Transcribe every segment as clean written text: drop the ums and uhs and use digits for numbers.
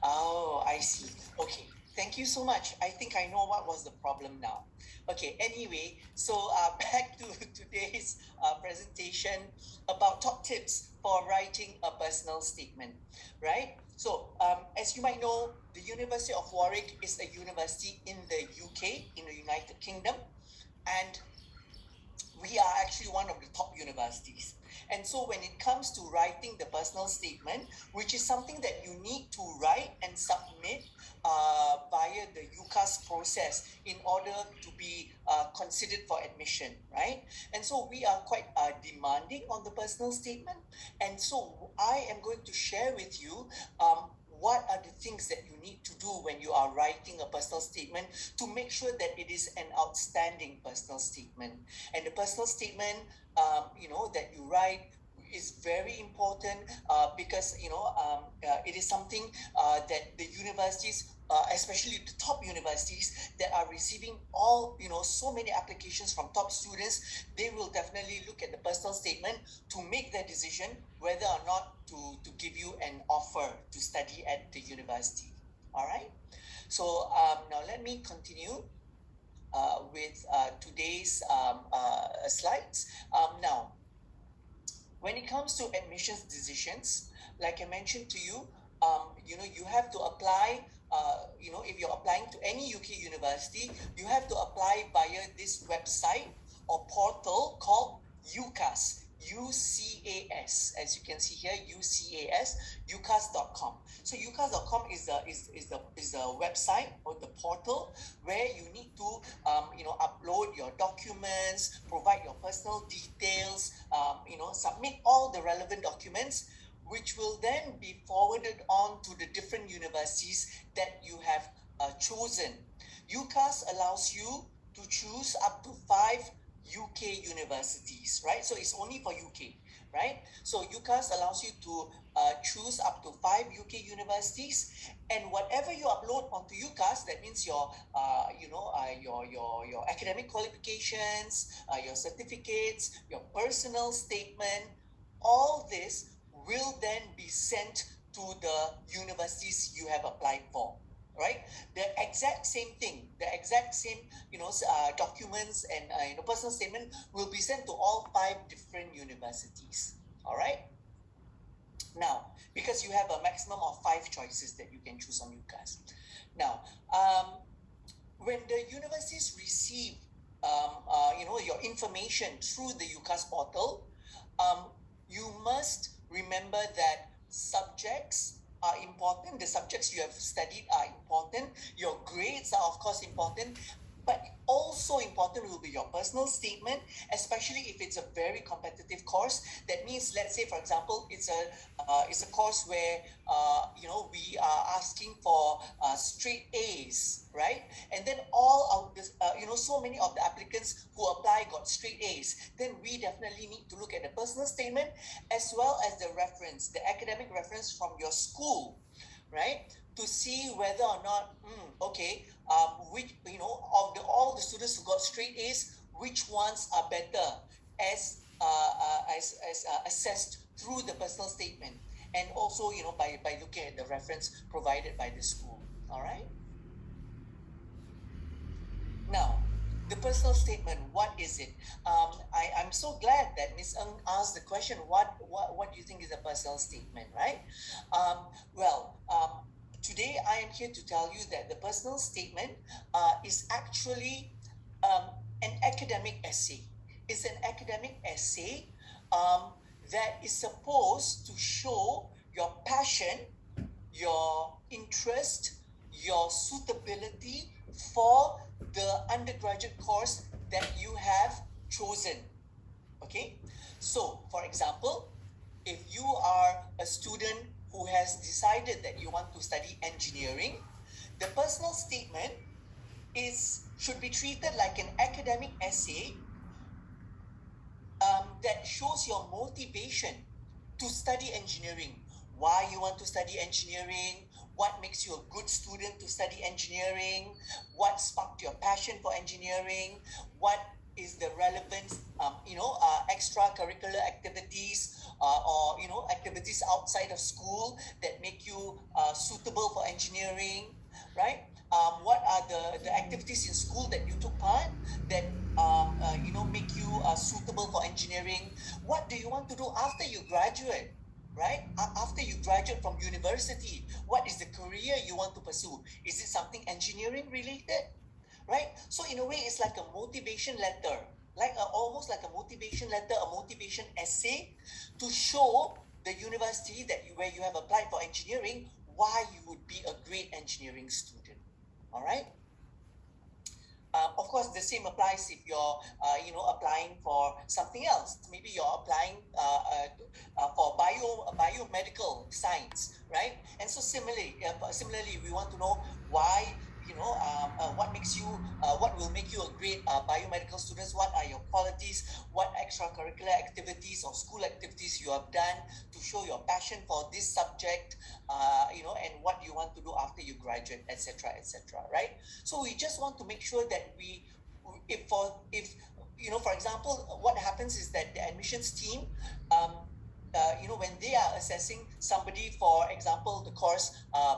Oh, I see. Okay. Thank you so much. I think I know what was the problem now. Okay, anyway, so back to today's presentation about top tips for writing a personal statement, right? So, as you might know, the University of Warwick is a university in the UK, in the United Kingdom, and we are actually one of the top universities. And so when it comes to writing the personal statement, which is something that you need to write and submit via the UCAS process in order to be considered for admission, right? And so we are quite demanding on the personal statement. And so I am going to share with you what are the things that you need to do when you are writing a personal statement to make sure that it is an outstanding personal statement. And the personal statement, that you write is very important because, it is something that the universities, especially the top universities that are receiving so many applications from top students, they will definitely look at the personal statement to make their decision whether or not to give you an offer to study at the university. All right. So now let me continue with today's slides. Now, when it comes to admissions decisions, like I mentioned to you, you have to apply. If you're applying to any UK university, you have to apply via this website or portal called UCAS. UCAS, as you can see here, UCAS, ucas.com. So ucas.com is the website or the portal where you need to upload your documents, provide your personal details, submit all the relevant documents, which will then be forwarded on to the different universities that you have chosen. UCAS allows you to choose up to 5 UK universities, right? So it's only for UK, right? So UCAS allows you to choose up to 5 UK universities, and whatever you upload onto UCAS, that means your academic qualifications, your certificates, your personal statement, all this will then be sent to the universities you have applied for. Right, the exact same thing, the exact same documents and personal statement will be sent to all 5 different universities. All right. Now, because you have a maximum of 5 choices that you can choose on UCAS. Now, when the universities receive your information through the UCAS portal, you must remember that subjects are important. The subjects you have studied are important. Your grades are of course important, but also important will be your personal statement, especially if it's a very competitive course. That means, let's say for example, it's a course where we are asking for straight A's, right? And then all of this, so many of the applicants who apply got straight A's. Then we definitely need to look at the personal statement as well as the reference, the academic reference from your school, right? To see whether or not, which of all the students who got straight A's, which ones are better as assessed through the personal statement, and also by looking at the reference provided by the school. All right. Now, the personal statement, what is it? I'm so glad that Ms. Ng asked the question, what do you think is a personal statement, right? Today I am here to tell you that the personal statement is actually an academic essay. It's an academic essay that is supposed to show your passion, your interest, your suitability for the undergraduate course that you have chosen. Okay, so for example, if you are a student who has decided that you want to study engineering, the personal statement should be treated like an academic essay that shows your motivation to study engineering. Why you want to study engineering, what makes you a good student to study engineering, what sparked your passion for engineering, what is the relevant extracurricular activities or activities outside of school that make you suitable for engineering, right? What are the activities in school that you took part that make you suitable for engineering? What do you want to do after you graduate? Right? After you graduate from university, what is the career you want to pursue? Is it something engineering related? Right? So in a way, it's like a motivation letter, almost like a motivation letter, a motivation essay to show the university where you have applied for engineering why you would be a great engineering student. All right? Of course, the same applies if you're, applying for something else. Maybe you're applying for biomedical science, right? And so similarly, we want to know why, what will make you a great biomedical student? What are your qualities? What extracurricular activities or school activities you have done to show your passion for this subject? And what you want to do after you graduate, etc., right? So we just want to make sure that for example, what happens is that the admissions team, when they are assessing somebody, for example, the course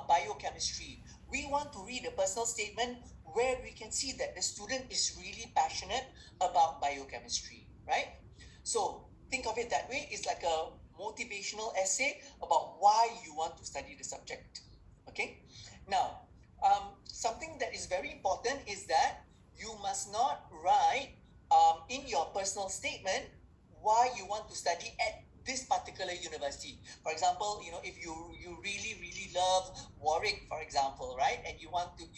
biochemistry, we want to read a personal statement where we can see that the student is really passionate about biochemistry, right? So think of it that way. It's like a motivational essay about why you want to study the subject. Okay? Now, something that is very important is that you must not write in your personal statement why you want to study at this particular university. For example, if you really love Warwick, for example, right? And you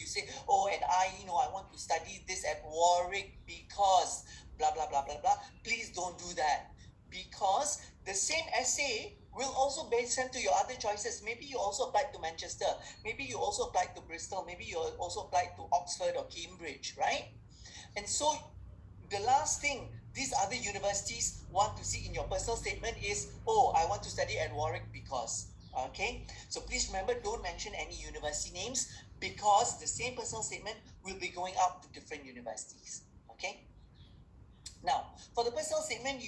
say, and I want to study this at Warwick because blah, blah, blah, blah, blah. Please don't do that, because the same essay will also be sent to your other choices. Maybe you also applied to Manchester. Maybe you also applied to Bristol. Maybe you also applied to Oxford or Cambridge, right? And so the last thing these other universities want to see in your personal statement is, I want to study at Warwick because, okay? So please remember, don't mention any university names, because the same personal statement will be going out to different universities, okay? Now, for the personal statement,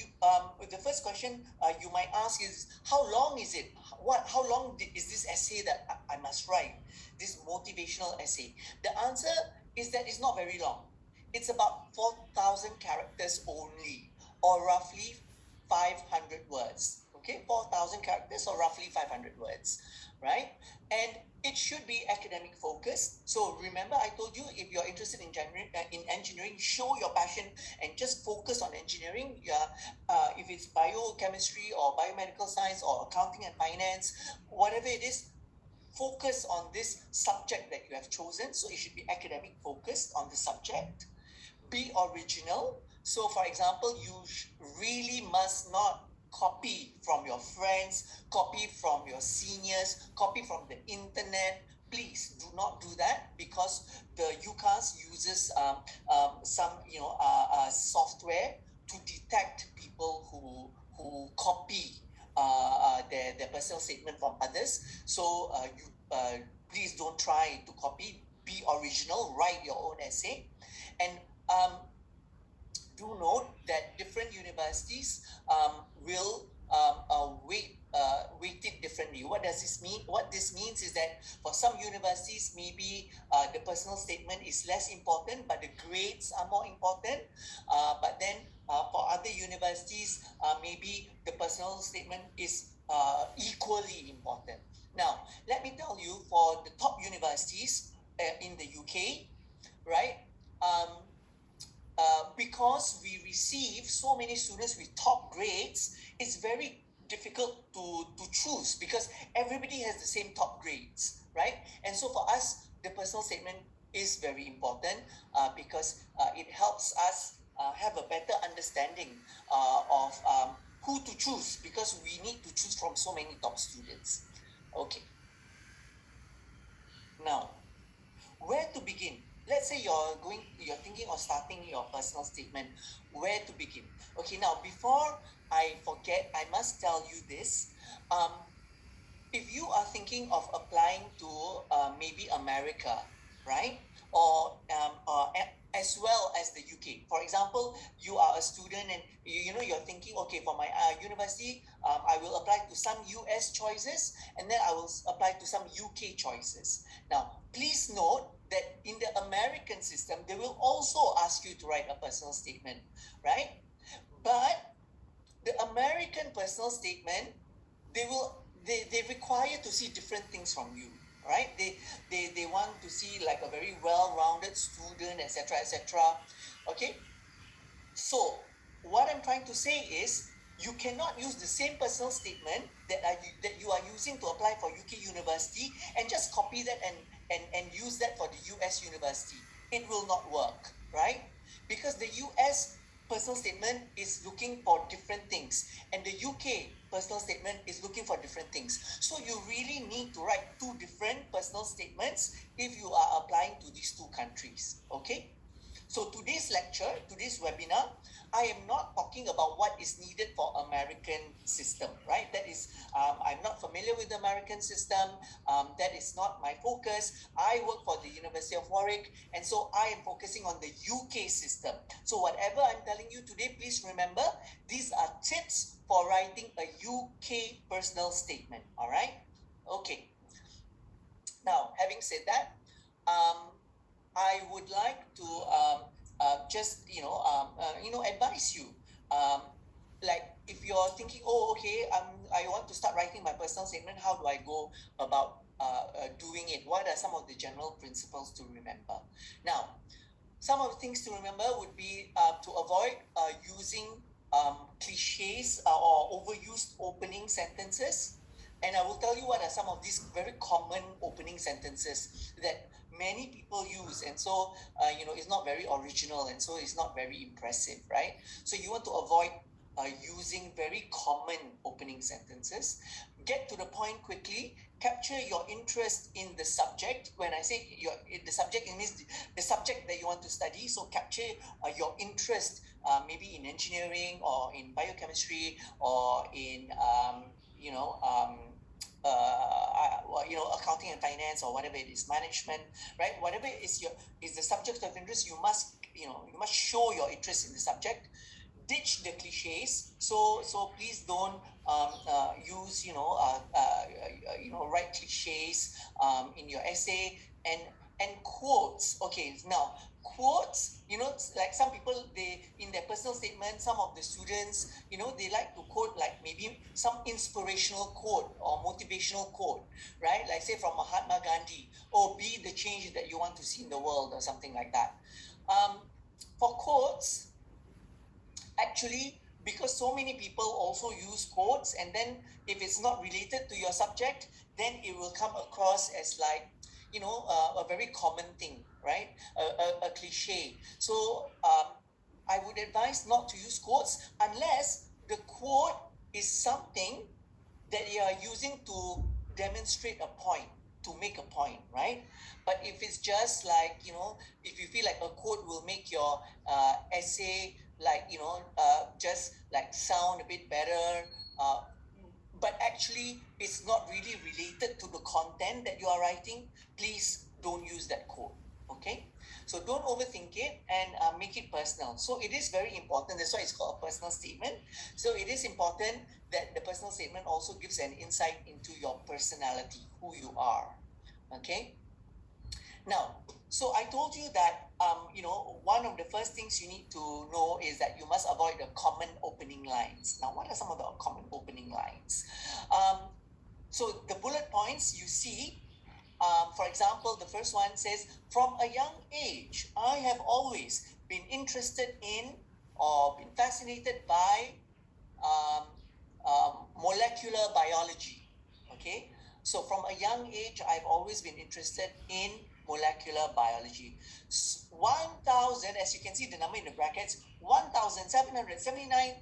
the first question you might ask is, how long is it? How long is this essay that I must write, this motivational essay? The answer is that it's not very long. It's about 4,000 characters only, or roughly 500 words. Okay, 4,000 characters or roughly 500 words, right? And it should be academic focused. So remember, I told you, if you're interested in engineering, show your passion and just focus on engineering. If it's biochemistry or biomedical science or accounting and finance, whatever it is, focus on this subject that you have chosen. So it should be academic focused on the subject. Be original. So for example, you really must not copy from your friends, copy from your seniors, copy from the internet. Please do not do that, because the UCAS uses some software to detect people who copy their personal statement from others. So please don't try to copy. Be original. Write your own essay. And do note that different universities will weight it differently. What does this mean? What this means is that for some universities, maybe the personal statement is less important, but the grades are more important. But then for other universities, maybe the personal statement is equally important. Now, let me tell you, for the top universities in the UK, right? Because we receive so many students with top grades, it's very difficult to choose, because everybody has the same top grades, right? And so for us, the personal statement is very important because it helps us have a better understanding of who to choose, because we need to choose from so many top students. Okay. Now, where to begin? Let's say you're thinking of starting your personal statement. Where to begin? Okay, now before I forget, I must tell you this. If you are thinking of applying to maybe America, right? Or as well as the UK. For example, you are a student and you're thinking, okay, for my university, I will apply to some US choices and then I will apply to some UK choices. Now, please note that in the American system, they will also ask you to write a personal statement, right? But the American personal statement, they require to see different things from you, right? They want to see like a very well-rounded student, etc., etc. Okay, so what I'm trying to say is you cannot use the same personal statement that you are using to apply for UK university and just copy that and use that for the US university. It will not work, right? Because the US personal statement is looking for different things and the UK personal statement is looking for different things. So you really need to write two different personal statements if you are applying to these two countries, okay? So today's lecture, today's webinar, I am not talking about what is needed for American system, right? That is, I'm not familiar with the American system. That is not my focus. I work for the University of Warwick, and so I am focusing on the UK system. So whatever I'm telling you today, please remember, these are tips for writing a UK personal statement, all right? Okay. Now, having said that, I would like to just advise you, like if you're thinking, oh, okay, I want to start writing my personal statement, how do I go about doing it? What are some of the general principles to remember? Now, some of the things to remember would be to avoid using cliches or overused opening sentences. And I will tell you what are some of these very common opening sentences that many people use, and so it's not very original, and so it's not very impressive, right? So you want to avoid using very common opening sentences. Get to the point quickly. Capture your interest in the subject. When I say the subject, it means the subject that you want to study. So capture your interest, maybe in engineering or in biochemistry or in accounting and finance or whatever it is, management, right? Whatever is the subject of interest, you must show your interest in the subject. Ditch the cliches. So please don't use write cliches in your essay and quotes. Okay, now quotes, like some people, they in their personal statement, some of the students, they like to quote like maybe some inspirational quote or motivational quote, right? Like say from Mahatma Gandhi, or be the change that you want to see in the world or something like that. For quotes, actually, because so many people also use quotes, and then if it's not related to your subject, then it will come across as like, a very common thing, right? A cliche. So I would advise not to use quotes unless the quote is something that you are using to demonstrate a point, to make a point, right? But if it's just like, if you feel like a quote will make your essay like, just like sound a bit better, but actually it's not really related to the content that you are writing, please don't use that quote, okay? So don't overthink it and make it personal. So it is very important. That's why it's called a personal statement. So it is important that the personal statement also gives an insight into your personality, who you are, okay? Now, so I told you that, one of the first things you need to know is that you must avoid the common opening lines. Now, what are some of the common opening lines? So the bullet points you see, for example, the first one says, from a young age, I have always been interested in or been fascinated by molecular biology, okay? So from a young age, I've always been interested in molecular biology. 1,000, as you can see the number in the brackets, 1,779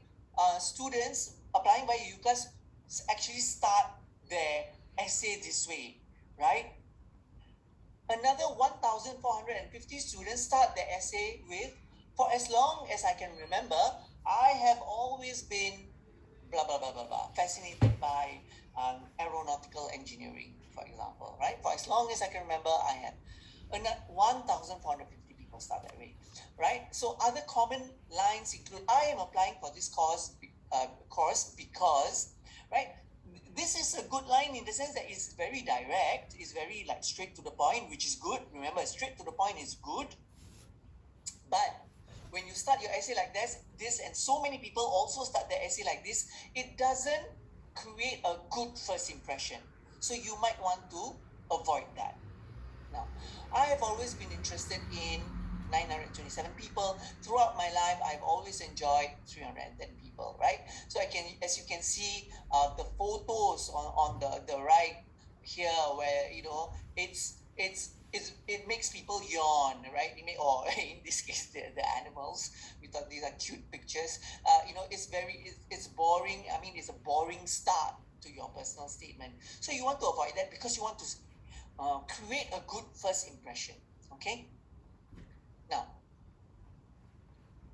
students applying by UCAS actually start their essay this way, right? Another 1,450 students start their essay with, for as long as I can remember, I have always been blah, blah, blah, blah, blah, fascinated by aeronautical engineering, for example, right? For as long as I can remember, I have 1,450 people. start that way, right? So other common lines include, I am applying for this course because, right? This is a good line in the sense that it's very direct, it's very like straight to the point, which is good. Remember, straight to the point is good. But when you start your essay like this, and so many people also start their essay like this, it doesn't create a good first impression. So you might want to avoid that. Now, I have always been interested in 927 people. Throughout my life, I've always enjoyed 310 people, right? So as you can see, the photos on the right here, where it makes people yawn, right? Or in this case, the animals. We thought these are cute pictures. It's boring. I mean, it's a boring start to your personal statement. So you want to avoid that because you want to create a good first impression. Okay. Now,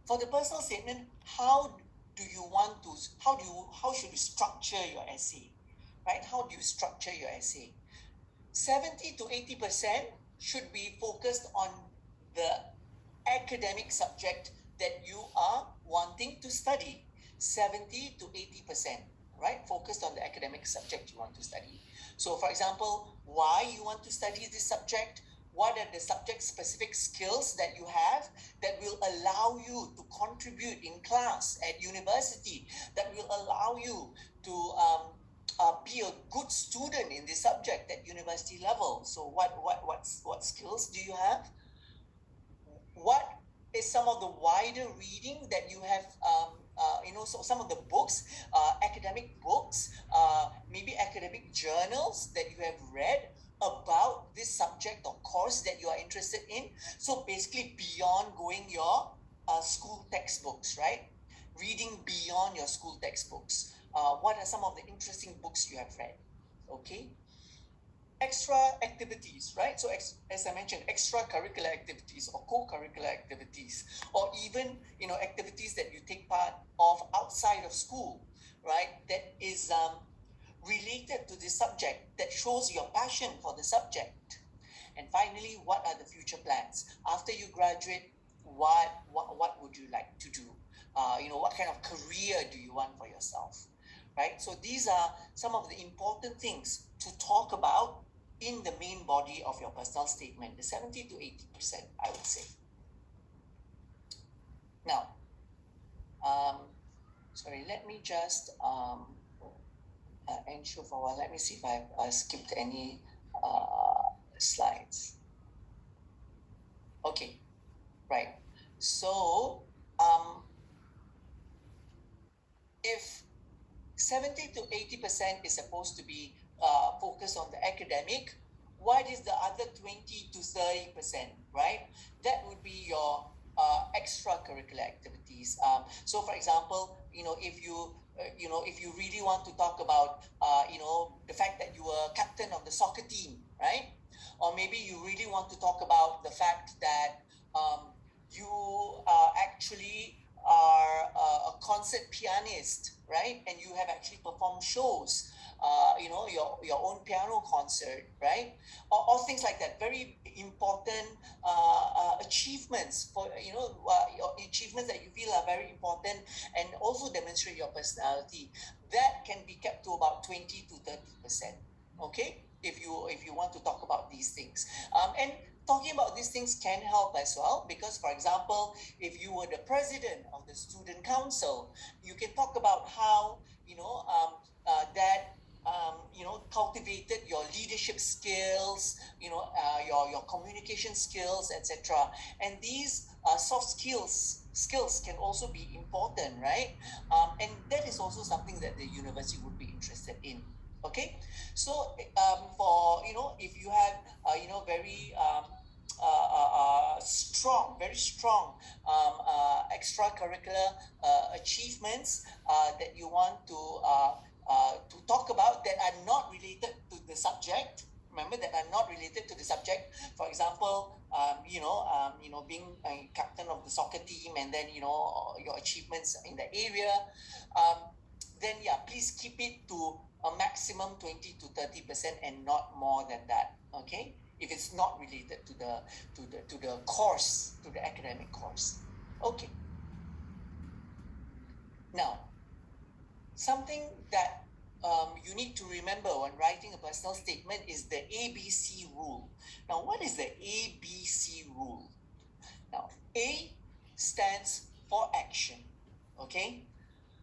for the personal statement, how should you structure your essay, right? How do you structure your essay? 70 to 80% should be focused on the academic subject that you are wanting to study. 70 to 80%, right? Focused on the academic subject you want to study. So, for example, why you want to study this subject? What are the subject-specific skills that you have that will allow you to contribute in class at university, that will allow you to be a good student in this subject at university level? So what skills do you have? What is some of the wider reading that you have, so some of the books, academic books, maybe academic journals that you have read about this subject or course that you are interested in. So basically beyond going your school textbooks, right? Reading beyond your school textbooks. What are some of the interesting books you have read? Okay. Extra activities, right? So as I mentioned, extracurricular activities or co-curricular activities, or even, activities that you take part of outside of school, right? That is related to the subject, that shows your passion for the subject. And finally, what are the future plans? After you graduate, what would you like to do? What kind of career do you want for yourself, right? So these are some of the important things to talk about in the main body of your personal statement, the 70 to 80%, I would say. Now, sorry, let me just ensure for a while. Let me see if I've skipped any slides. Okay, right. So, if 70 to 80% is supposed to be focused on the academic, what is the other 20 to 30%, right? That would be your extracurricular activities. So, for example, if you really want to talk about, the fact that you were captain of the soccer team, right? Or maybe you really want to talk about the fact that you actually are a concert pianist, right? And you have actually performed shows, your own piano concert, right? Or things like that. Very important achievements for, your achievements that you feel are very important and also demonstrate your personality. That can be kept to about 20 to 30%, okay? If you want to talk about these things. And talking about these things can help as well, because, for example, if you were the president of the student council, you can talk about how, that cultivated your leadership skills, your communication skills, etc. And these soft skills can also be important, right? And that is also something that the university would be interested in. Okay, so if you have very strong extracurricular achievements that you want to talk about that are not related to the subject. Remember, that are not related to the subject. For example, being a captain of the soccer team, and then your achievements in the area. Then please keep it to a maximum 20 to 30% and not more than that. Okay. if it's not related to the course, to the academic course. Okay. Now, something that you need to remember when writing a personal statement is the ABC rule. Now, what is the ABC rule? Now, A stands for action, okay?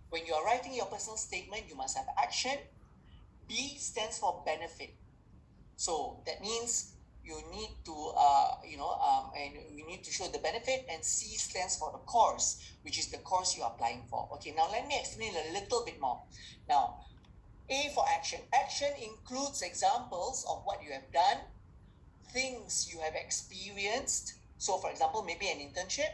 When you are writing your personal statement, you must have action. B stands for benefit. So that means you need to, and you need to show the benefit, and C stands for the course, which is the course you are applying for. Okay, now let me explain a little bit more. Now, A for action. Action includes examples of what you have done, things you have experienced. So for example, maybe an internship,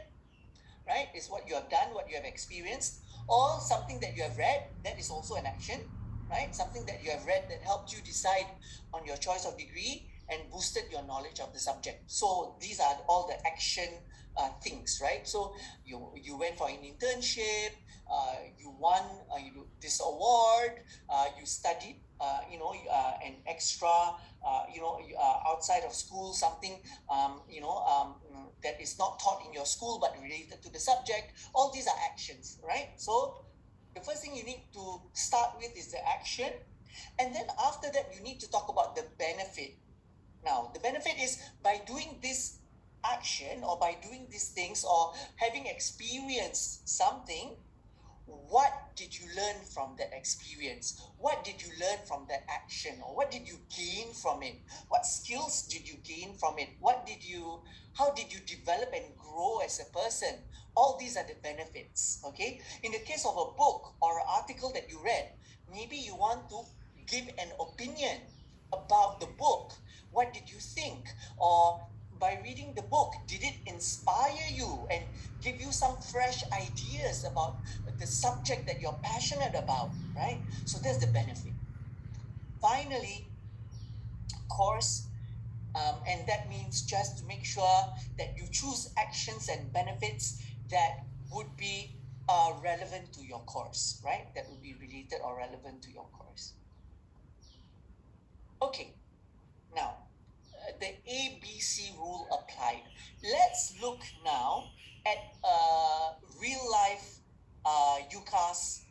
right, is what you have done, what you have experienced, or something that you have read, that is also an action, right? Something that you have read that helped you decide on your choice of degree and boosted your knowledge of the subject. So these are all the action things, right? So you went for an internship, you won this award, you studied, an extra, outside of school, something, that is not taught in your school but related to the subject. All these are actions, right? So the first thing you need to start with is the action. And then after that, you need to talk about the benefit. Now, the benefit is by doing this action or by doing these things or having experienced something, what did you learn from that experience? What did you learn from that action? Or what did you gain from it? What skills did you gain from it? How did you develop and grow as a person? All these are the benefits, okay? In the case of a book or an article that you read, maybe you want to give an opinion about the book. What did you think? Or by reading the book, did it inspire you and give you some fresh ideas about the subject that you're passionate about, right? So that's the benefit. Finally, course, and that means just to make sure that you choose actions and benefits that would be relevant to your course, right? That would be related or relevant to your course. Okay, now the ABC rule applied. Let's look now at real life UCAS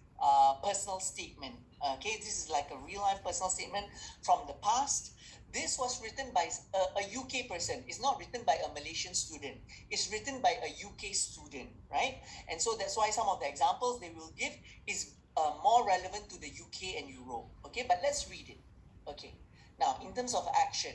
personal statement. Okay, this is like a real life personal statement from the past. This was written by a UK person. It's not written by a Malaysian student. It's written by a UK student, right? And so that's why some of the examples they will give is more relevant to the UK and Europe. Okay, but let's read it. Okay, now in terms of action,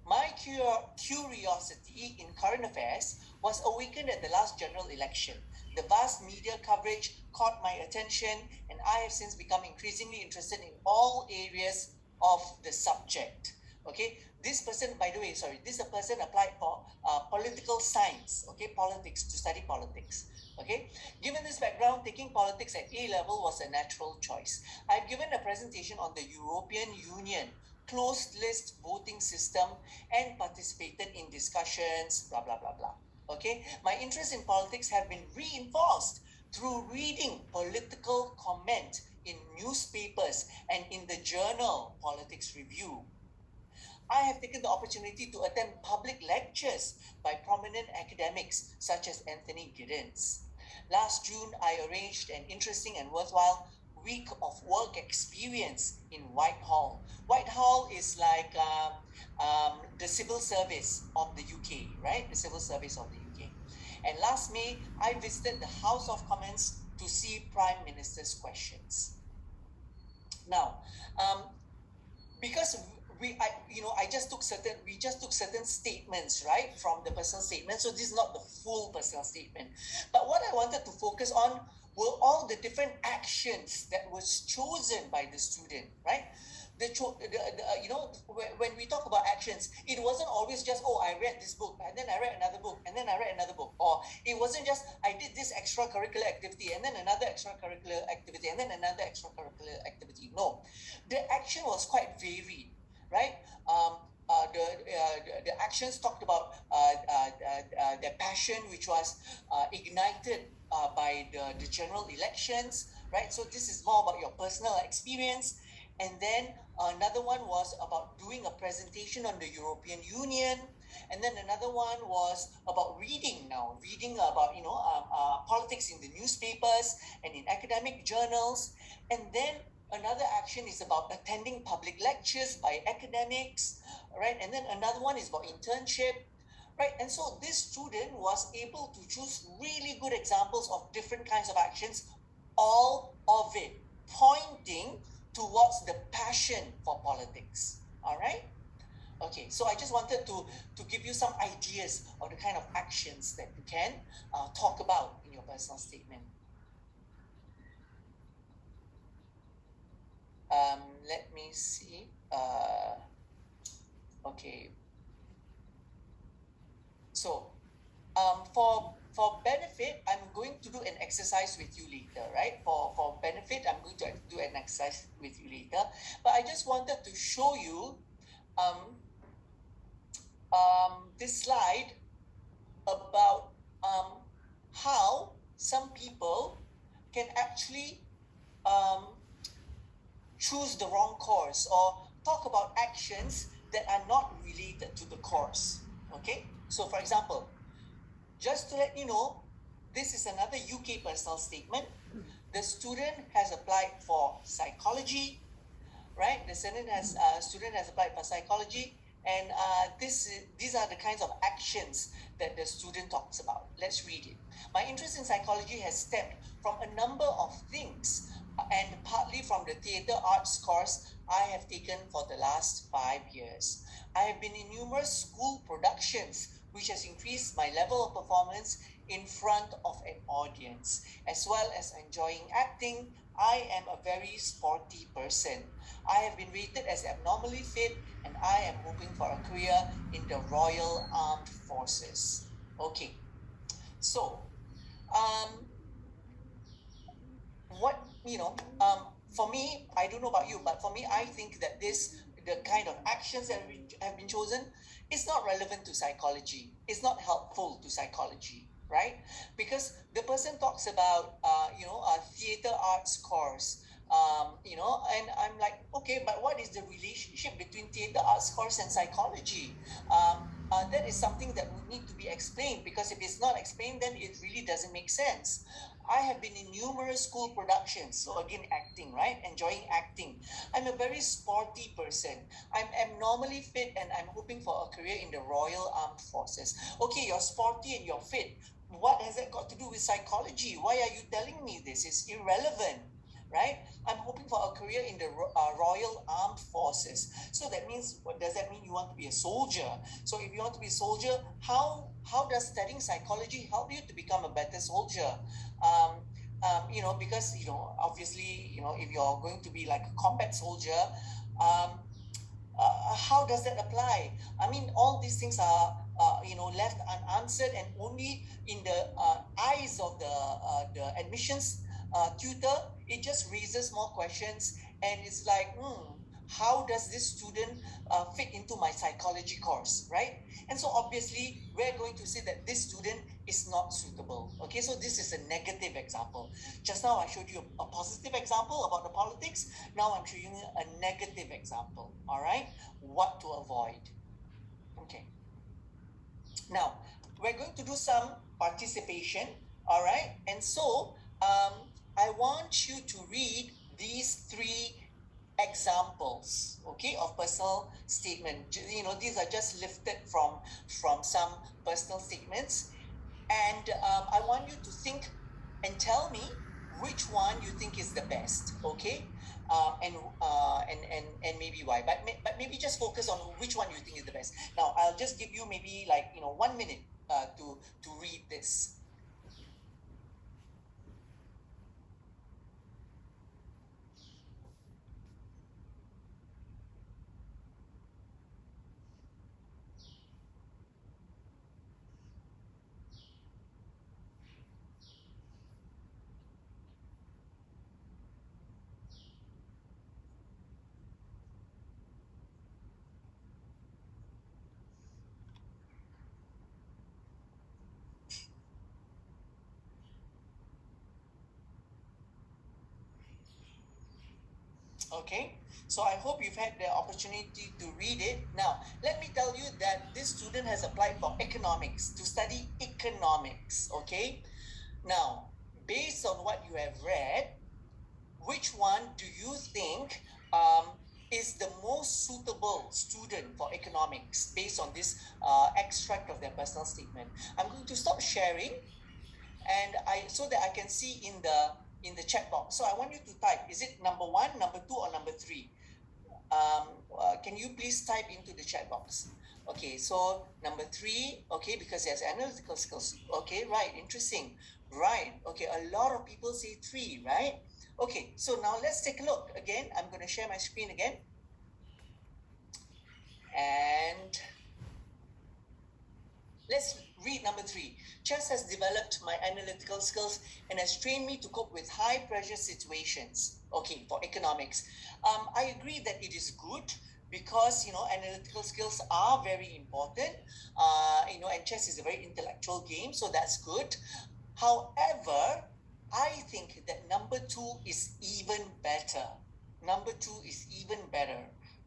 my curiosity in current affairs was awakened at the last general election. The vast media coverage caught my attention, and I have since become increasingly interested in all areas of the subject. Okay, this person, by the way, this person applied for political science, okay, politics, to study politics. Okay, given this background, taking politics at A level was a natural choice. I've given a presentation on the European Union closed list voting system and participated in discussions, blah, blah, blah, blah. Okay, my interest in politics have been reinforced through reading political comment in newspapers and in the journal Politics Review. I have taken the opportunity to attend public lectures by prominent academics such as Anthony Giddens. Last June, I arranged an interesting and worthwhile week of work experience in Whitehall. Whitehall is like the civil service of the UK, right? The civil service of the UK. And last May, I visited the House of Commons to see Prime Minister's questions. Now, because we just took certain statements, right, from the personal statement. So this is not the full personal statement. But what I wanted to focus on were all the different actions that was chosen by the student, right? When we talk about actions, it wasn't always just, oh, I read this book, and then I read another book, and then I read another book. Or it wasn't just, I did this extracurricular activity, and then another extracurricular activity, and then another extracurricular activity. No, the action was quite varied, right? The actions talked about their passion, which was ignited by the general elections, right? So this is more about your personal experience. And then Another one was about doing a presentation on the European Union. And then another one was about reading about, politics in the newspapers and in academic journals. And then another action is about attending public lectures by academics, right? And then another one is about internship, right? And so this student was able to choose really good examples of different kinds of actions, all of it pointing towards the passion for politics, all right? Okay, so I just wanted to give you some ideas of the kind of actions that you can talk about in your personal statement. Let me see. Okay. So, for benefit, I'm going to do an exercise with you later, right? For benefit, I'm going to do an exercise with you later. But I just wanted to show you this slide about how some people can actually choose the wrong course or talk about actions that are not related to the course. Okay, so for example, just to let you know, this is another UK personal statement. The student has applied for psychology, right? The student has applied for psychology, and these are the kinds of actions that the student talks about. Let's read it. My interest in psychology has stemmed from a number of things, and partly from the theatre arts course I have taken for the last 5 years. I have been in numerous school productions, which has increased my level of performance in front of an audience. As well as enjoying acting, I am a very sporty person. I have been rated as abnormally fit, and I am hoping for a career in the Royal Armed Forces. Okay, so for me, I don't know about you, but for me, I think that the kind of actions that have been chosen is not relevant to psychology. It's not helpful to psychology, right? Because the person talks about, a theatre arts course, and I'm like, okay, but what is the relationship between theatre arts course and psychology? That is something that would need to be explained, because if it's not explained, then it really doesn't make sense. I have been in numerous school productions, so again, acting, right? Enjoying acting. I'm a very sporty person. I'm abnormally fit, and I'm hoping for a career in the Royal Armed Forces. Okay, you're sporty and you're fit. What has that got to do with psychology? Why are you telling me this? It's irrelevant, right? I'm hoping for a career in the Royal Armed Forces. So that means, what does that mean? You want to be a soldier. So if you want to be a soldier, how does studying psychology help you to become a better soldier? Because, obviously, if you're going to be like a combat soldier, how does that apply? I mean, all these things are, left unanswered, and only in the eyes of the admissions tutor, it just raises more questions, and it's like, how does this student fit into my psychology course, right? And so obviously, we're going to say that this student is not suitable. Okay, so this is a negative example. Just now I showed you a positive example about the politics. Now I'm showing you a negative example, all right? What to avoid. Okay. Now, we're going to do some participation, all right? And so, I want you to read these 3 examples, okay, of personal statement. These are just lifted from some personal statements, and I want you to think and tell me which one you think is the best, okay? And maybe why, but maybe just focus on which one you think is the best. Now, I'll just give you maybe 1 minute to read this. Okay, so I hope you've had the opportunity to read it. Now, let me tell you that this student has applied for economics, to study economics, okay? Now, based on what you have read, which one do you think is the most suitable student for economics based on this extract of their personal statement? I'm going to stop sharing and so that I can see in the chat box. So I want you to type, is it number 1, number 2, or number 3? Can you please type into the chat box? Okay, so number 3, okay, because there's analytical skills. Okay, right, interesting. Right, okay, a lot of people say 3, right? Okay, so now let's take a look. Again, I'm going to share my screen again. And let's read number 3. Chess has developed my analytical skills and has trained me to cope with high pressure situations. Okay, for economics. I agree that it is good because, analytical skills are very important. And chess is a very intellectual game, so that's good. However, I think that number 2 is even better. Number 2 is even better,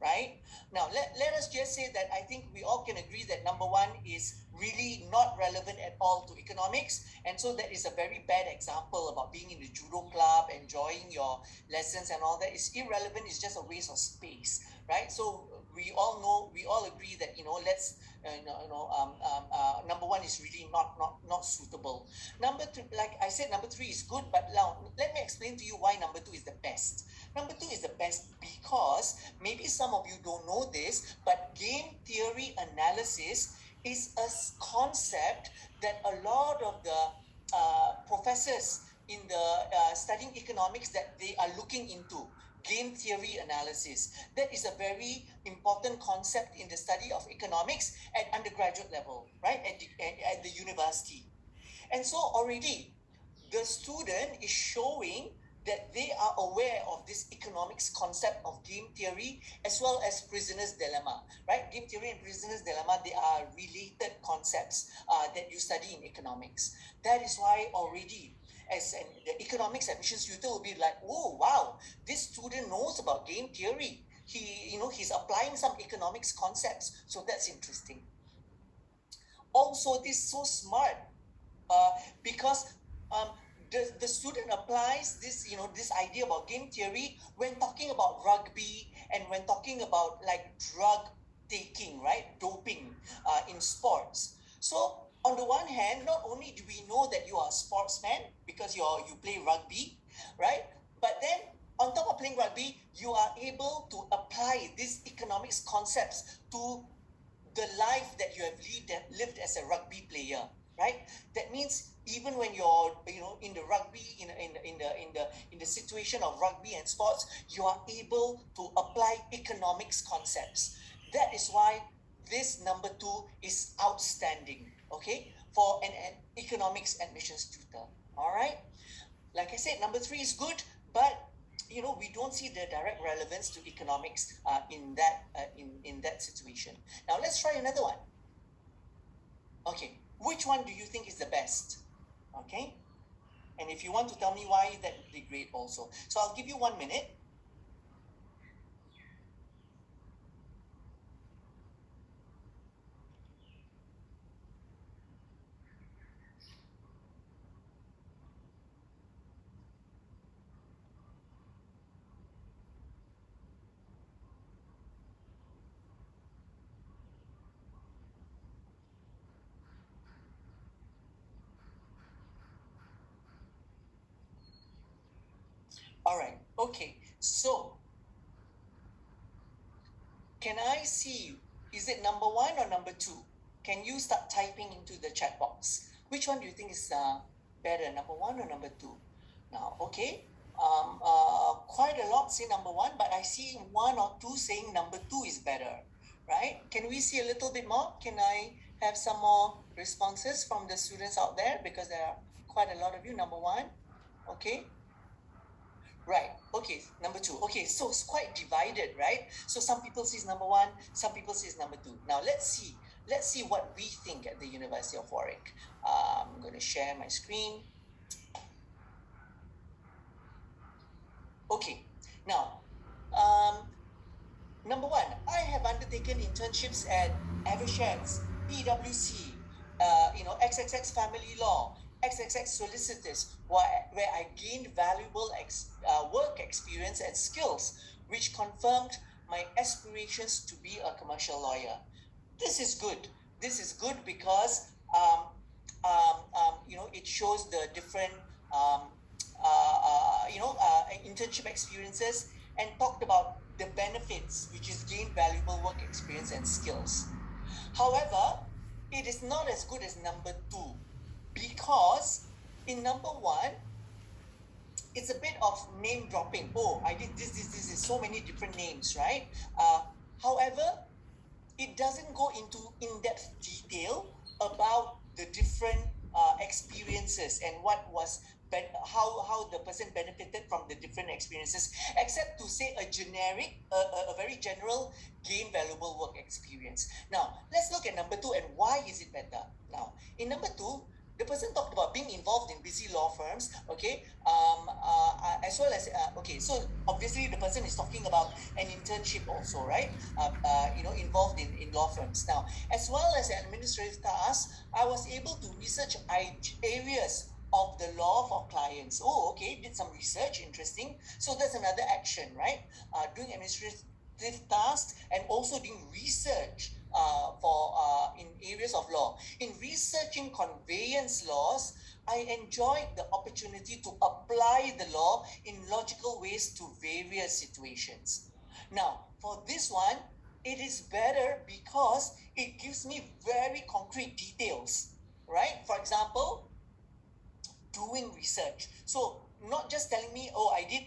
right? Now, let us just say that I think we all can agree that number 1 is really not relevant at all to economics. And so that is a very bad example about being in the judo club, enjoying your lessons and all that. It's irrelevant. It's just a waste of space, right? So we all agree that, number 1 is really not suitable. Number 2, like I said, number 3 is good, but now let me explain to you why number 2 is the best. Number 2 is the best because maybe some of you don't know this, but game theory analysis is a concept that a lot of the professors in the studying economics that they are looking into. Game theory analysis. That is a very important concept in the study of economics at undergraduate level, right? At the university. And so already the student is showing that they are aware of this economics concept of game theory as well as prisoner's dilemma, right? Game theory and prisoner's dilemma, they are related concepts that you study in economics. That is why already the economics admissions tutor will be like, oh, wow, this student knows about game theory. He's applying some economics concepts. So that's interesting. Also, this is so smart because the student applies this, this idea about game theory when talking about rugby and when talking about like drug taking, right? Doping in sports. So on the one hand, not only do we know that you are a sportsman because you play rugby, right? But then on top of playing rugby, you are able to apply these economics concepts to the life that you have lived as a rugby player, right? That means even when you're in the rugby in the situation of rugby and sports, you are able to apply economics concepts. That is why this number 2 is outstanding, okay, for an economics admissions tutor. All right, like I said, number 3 is good, but we don't see the direct relevance to economics in that situation. Now let's try another one. Okay, which one do you think is the best? Okay, and if you want to tell me why, that would be great also. So I'll give you 1 minute. All right, okay, so can I see, is it number 1 or number 2? Can you start typing into the chat box? Which one do you think is better, number 1 or number 2? Now, okay, quite a lot say number 1, but I see 1 or 2 saying number 2 is better, right? Can we see a little bit more? Can I have some more responses from the students out there? Because there are quite a lot of you. Number 1, okay. Right, okay, number 2. Okay, so it's quite divided, right? So some people say number 1, some people say number 2. Now let's see what we think at the University of Warwick. I'm going to share my screen. Okay, now Number one, I have undertaken internships at Eversheds, PwC, XXX Family Law, XXX Solicitors, where I gained valuable work experience and skills, which confirmed my aspirations to be a commercial lawyer. This is good. This is good because it shows the different internship experiences and talked about the benefits, which is gain valuable work experience and skills. However, it is not as good as number two, because in number one, it's a bit of name dropping. Oh, I did this, so many different names, right? However, it doesn't go into in-depth detail about the different experiences and what was how the person benefited from the different experiences, except to say a very general gain valuable work experience. Now, let's look at number two and why is it better. Now, in number two, the person talked about being involved in busy law firms, okay, as well as, so obviously the person is talking about an internship also, right, involved in law firms. Now, as well as administrative tasks, I was able to research areas of the law for clients. Oh, okay, did some research, interesting. So that's another action, right? Doing administrative tasks and also doing research in areas of law. In researching conveyance laws, I enjoyed the opportunity to apply the law in logical ways to various situations. Now, for this one, it is better because it gives me very concrete details, right? For example, doing research. So not just telling me, oh, I did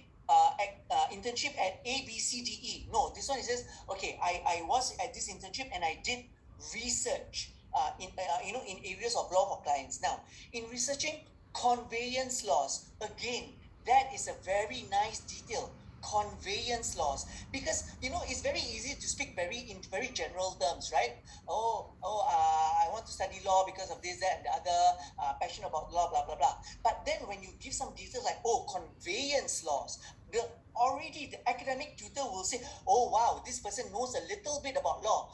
internship at A, B, C, D, E. No, this one is just, okay, I was at this internship and I did research in areas of law for clients. Now, in researching conveyance laws, again, that is a very nice detail. Conveyance laws, because it's very easy to speak in very general terms, right? I want to study law because of this, that, and the other, passionate about law, blah blah blah. But then when you give some details like conveyance laws, the academic tutor will say, oh wow, this person knows a little bit about law.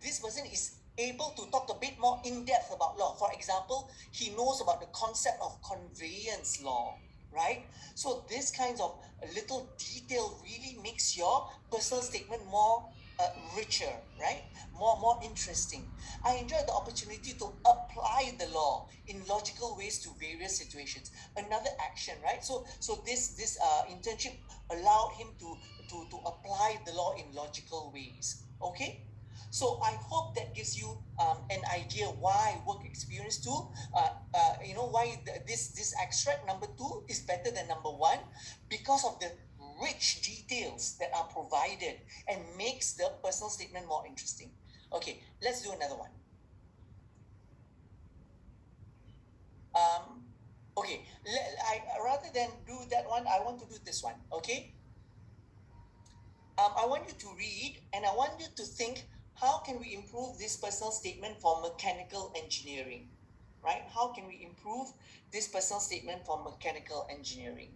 This person is able to talk a bit more in depth about law. For example, he knows about the concept of conveyance law, right? So this kinds of little detail really makes your personal statement more richer, right? More interesting. I enjoyed the opportunity to apply the law in logical ways to various situations. Another action, right? So this internship allowed him to apply the law in logical ways. Okay. So I hope that gives you an idea why work experience two, why this extract number two is better than number one, because of the rich details that are provided and makes the personal statement more interesting. Okay, let's do another one. Okay, rather than do that one, I want to do this one, okay? I want you to read and I want you to think, how can we improve this personal statement for mechanical engineering, right? How can we improve this personal statement for mechanical engineering?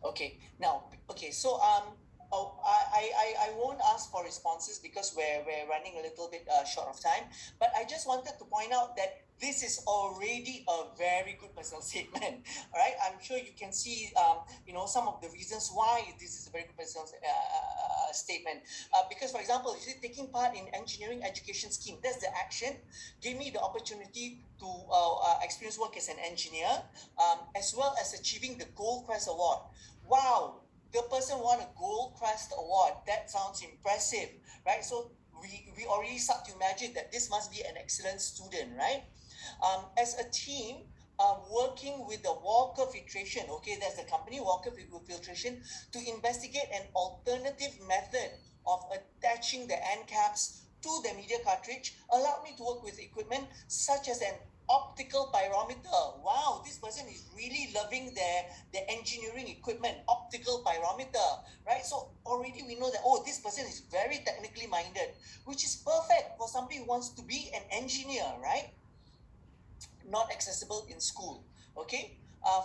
Okay, now, so I won't ask for responses because we're running a little bit short of time, but I just wanted to point out that this is already a very good personal statement, all right? I'm sure you can see, some of the reasons why this is a very good personal statement. Because, for example, you see, taking part in engineering education scheme, that's the action, gave me the opportunity to experience work as an engineer, as well as achieving the Gold Crest Award. Wow, the person won a Gold Crest Award. That sounds impressive, right? So we already start to imagine that this must be an excellent student, right? As a team, working with the Walker Filtration, okay, that's the company, Walker Filtration, to investigate an alternative method of attaching the end caps to the media cartridge, allowed me to work with equipment such as an optical pyrometer. Wow, this person is really loving their engineering equipment, optical pyrometer, right? So already we know that, oh, this person is very technically minded, which is perfect for somebody who wants to be an engineer, right? Not accessible in school, okay?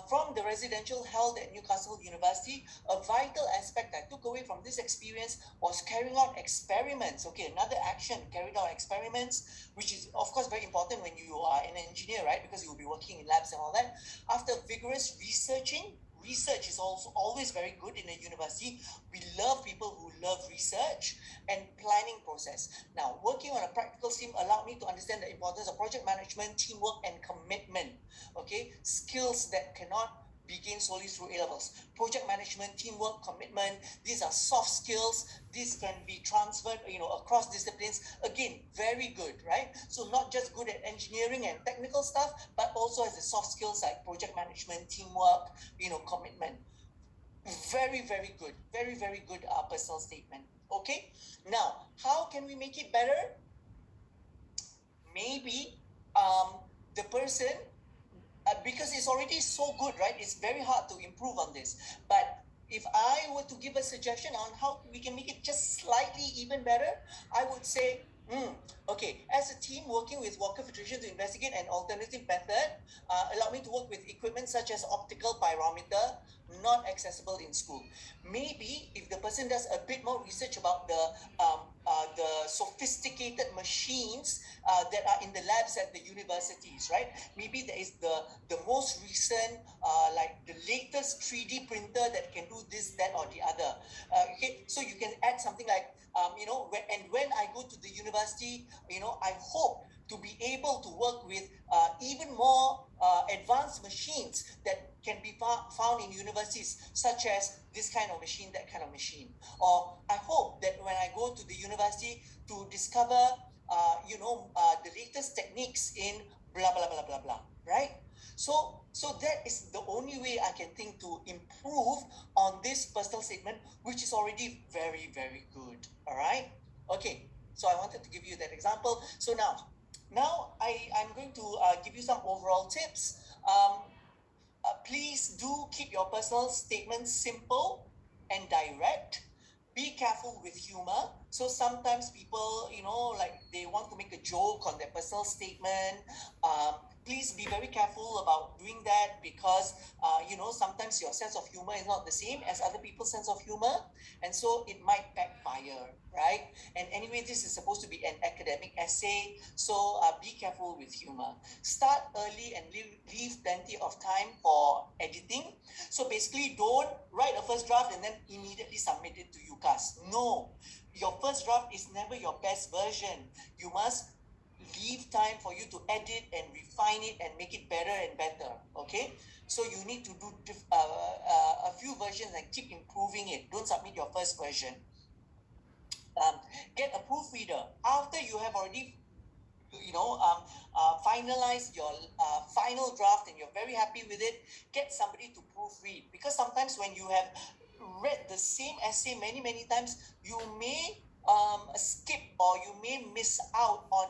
From the residential held at Newcastle University, a vital aspect I took away from this experience was carrying out experiments. Okay, another action, carried out experiments, which is of course very important when you are an engineer, right? Because you will be working in labs and all that. After vigorous researching, research is also always very good in a university. We love people who love research and planning process. Now, working on a practical stream allowed me to understand the importance of project management, teamwork, and commitment. Okay, skills that cannot be gained solely through A-levels. Project management, teamwork, commitment, these are soft skills. These can be transferred, across disciplines. Again, very good, right? So not just good at engineering and technical stuff, but also as the soft skills like project management, teamwork, commitment. Very, very good. Very, very good personal statement. Okay. Now, how can we make it better? Maybe the person, because it's already so good, right? It's very hard to improve on this. But if I were to give a suggestion on how we can make it just slightly even better, I would say, okay, as a team working with Walker Filtration to investigate an alternative method, allow me to work with equipment such as optical pyrometer, not accessible in school. Maybe if the person does a bit more research about the sophisticated machines that are in the labs at the universities, right? Maybe there is the most recent, like the latest 3D printer that can do this, that, or the other. Okay, so you can add something like, when I go to the university, I hope to be able to work with even more advanced machines that can be found in universities, such as this kind of machine, that kind of machine. Or I hope that when I go to the university to discover, the latest techniques in blah, blah, blah, blah, blah, right? So that is the only way I can think to improve on this personal statement, which is already very, very good, all right? Okay, so I wanted to give you that example. So now I'm going to give you some overall tips. Please do keep your personal statement simple and direct. Be careful with humor. So sometimes people, like they want to make a joke on their personal statement. Please be very careful about doing that because, sometimes your sense of humor is not the same as other people's sense of humor. And so it might backfire, right? And anyway, this is supposed to be an academic essay. So be careful with humor. Start early and leave plenty of time for editing. So basically, don't write a first draft and then immediately submit it to UCAS. No, your first draft is never your best version. You must leave time for you to edit and refine it and make it better and better, okay? So you need to do a few versions and keep improving it. Don't submit your first version. Get a proofreader. After you have already finalize your final draft and you're very happy with it, get somebody to proofread. Because sometimes when you have read the same essay many times, you may skip or you may miss out on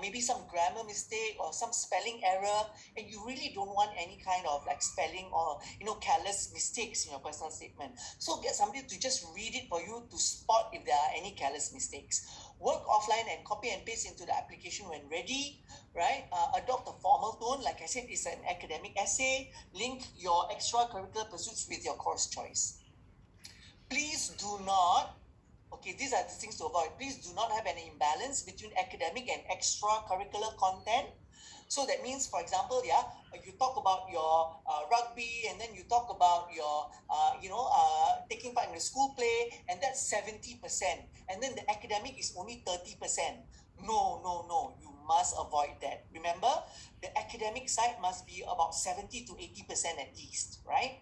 maybe some grammar mistake or some spelling error, and you really don't want any kind of like spelling or careless mistakes in your personal statement. So get somebody to just read it for you to spot if there are any careless mistakes. Work offline and copy and paste into the application when ready, right? Adopt a formal tone. Like I said, it's an academic essay. Link your extracurricular pursuits with your course choice. Please do not, okay, these are the things to avoid. Please do not have an imbalance between academic and extracurricular content. So that means, for example, you talk about your rugby, and then you talk about your, taking part in the school play, and that's 70%. And then the academic is only 30%. No, you must avoid that. Remember, the academic side must be about 70 to 80% at least, right?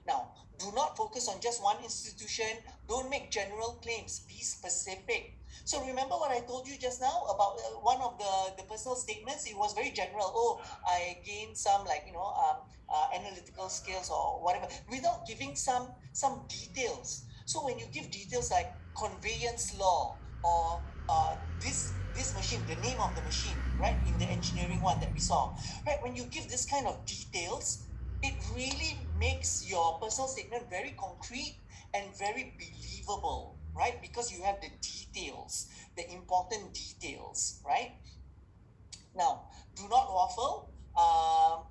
Now, do not focus on just one institution. Don't make general claims. Be specific. So remember what I told you just now about one of the personal statements? It was very general. Oh, I gained some analytical skills or whatever, without giving some details. So when you give details like conveyance law or this machine, the name of the machine, right, in the engineering one that we saw, right, when you give this kind of details, it really makes your personal statement very concrete and very believable, right? Because you have the details, the important details, right? Now, do not waffle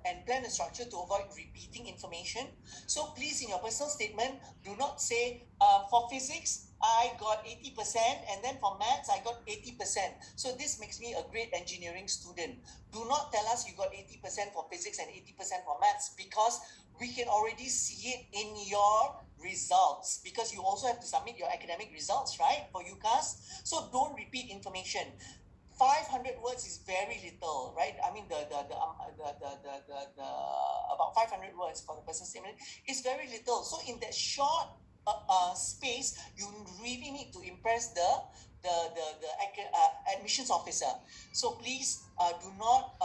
and plan a structure to avoid repeating information. So please, in your personal statement, do not say, for physics, I got 80%, and then for maths, I got 80%. So this makes me a great engineering student. Do not tell us you got 80% for physics and 80% for maths, because we can already see it in your results, because you also have to submit your academic results, right, for UCAS. So don't repeat information. 500 words is very little, right? I mean, the about 500 words for the personal statement is very little. So in that short space, you really need to impress the admissions officer. So please do not